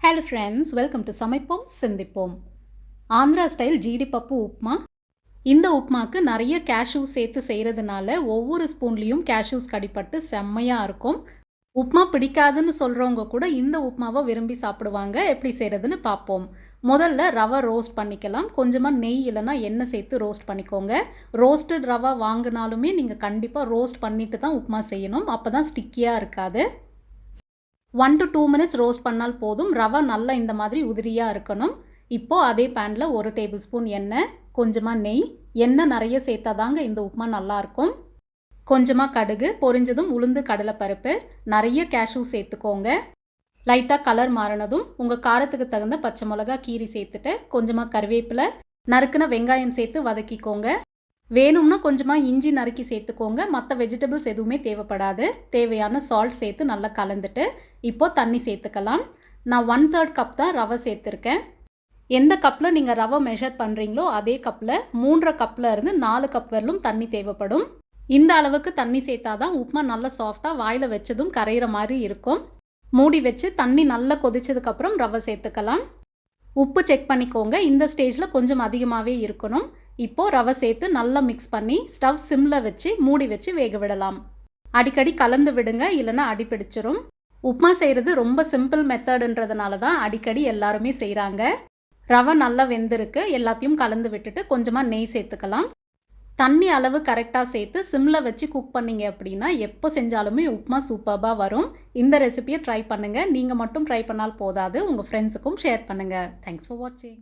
Hello friends, welcome to சமைப்போம் சிந்திப்போம். Andhra style ஜீடிப்பப்பு upma. இந்த உப்புமாக்கு நிறைய கேஷ்யூஸ் சேர்த்து செய்கிறதுனால ஒவ்வொரு ஸ்பூன்லேயும் கேஷ்யூஸ் கடிப்பட்டு செம்மையாக இருக்கும். உப்புமா பிடிக்காதுன்னு சொல்கிறவங்க கூட இந்த உப்புமாவை விரும்பி சாப்பிடுவாங்க. எப்படி செய்கிறதுன்னு பார்ப்போம். முதல்ல ரவை ரோஸ்ட் பண்ணிக்கலாம். கொஞ்சமாக நெய் இல்லைன்னா எண்ணெய் சேர்த்து ரோஸ்ட் பண்ணிக்கோங்க. ரோஸ்டட் ரவை வாங்கினாலுமே நீங்கள் கண்டிப்பாக ரோஸ்ட் பண்ணிட்டு தான் உப்புமா செய்யணும். அப்போ தான் ஸ்டிக்கியாக இருக்காது. 1 to 2 மினிட்ஸ் ரோஸ்ட் பண்ணால் போதும். ரவை நல்லா இந்த மாதிரி உதிரியாக இருக்கணும். இப்போது அதே பேனில் 1 டேபிள் ஸ்பூன் எண்ணெய், கொஞ்சமாக நெய். எண்ணெய் நிறைய சேர்த்தாதாங்க இந்த உப்புமா நல்லாயிருக்கும். கொஞ்சமாக கடுகு, பொரிஞ்சதும் உளுந்து கடலைப்பருப்பு, நிறைய கேஷ்யூ சேர்த்துக்கோங்க. லைட்டாக கலர் மாறினதும் உங்கள் காரத்துக்கு தகுந்த பச்சை மிளகா கீரி சேர்த்துட்டு கொஞ்சமாக கருவேப்பிலை, நறுக்குன வெங்காயம் சேர்த்து வதக்கிக்கோங்க. வேணும்னா கொஞ்சமாக இஞ்சி நறுக்கி சேர்த்துக்கோங்க. மற்ற வெஜிடபிள்ஸ் எதுவுமே தேவைப்படாது. தேவையான சால்ட் சேர்த்து நல்லா கலந்துட்டு இப்போது தண்ணி சேர்த்துக்கலாம். நான் 1/3 கப் தான் ரவை சேர்த்துருக்கேன். எந்த கப்பில் நீங்கள் ரவை மெஷர் பண்ணுறீங்களோ அதே கப்பில் 3.5 கப்பில் இருந்து 4 கப் வரலும் தண்ணி தேவைப்படும். இந்த அளவுக்கு தண்ணி சேர்த்தா தான் உப்புமா நல்லா சாஃப்டாக வாயில் வச்சதும் கரையிற மாதிரி இருக்கும். மூடி வச்சு தண்ணி நல்லா கொதிச்சதுக்கப்புறம் ரவை சேர்த்துக்கலாம். உப்பு செக் பண்ணிக்கோங்க. இந்த ஸ்டேஜில் கொஞ்சம் அதிகமாகவே இருக்கணும். இப்போது ரவை சேர்த்து நல்லா மிக்ஸ் பண்ணி ஸ்டவ் சிம்மில் வச்சு மூடி வச்சு வேக விடலாம். அடிக்கடி கலந்து விடுங்க, இல்லைன்னா அடி பிடிச்சிரும். உப்புமா செய்கிறது ரொம்ப சிம்பிள் மெத்தடுன்றதுனால தான் அடிக்கடி எல்லாருமே செய்கிறாங்க. ரவை நல்லா வெந்திருக்கு. எல்லாத்தையும் கலந்து விட்டுட்டு கொஞ்சமாக நெய் சேர்த்துக்கலாம். தண்ணி அளவு கரெக்டாக சேர்த்து சிம்மில் வச்சு குக் பண்ணிங்க அப்படின்னா எப்போ செஞ்சாலுமே உப்புமா சூப்பராக வரும். இந்த ரெசிபியை ட்ரை பண்ணுங்கள். நீங்கள் மட்டும் ட்ரை பண்ணால் போதாது, உங்கள் ஃப்ரெண்ட்ஸுக்கும் ஷேர் பண்ணுங்கள். தேங்க்ஸ் ஃபார் வாட்சிங்.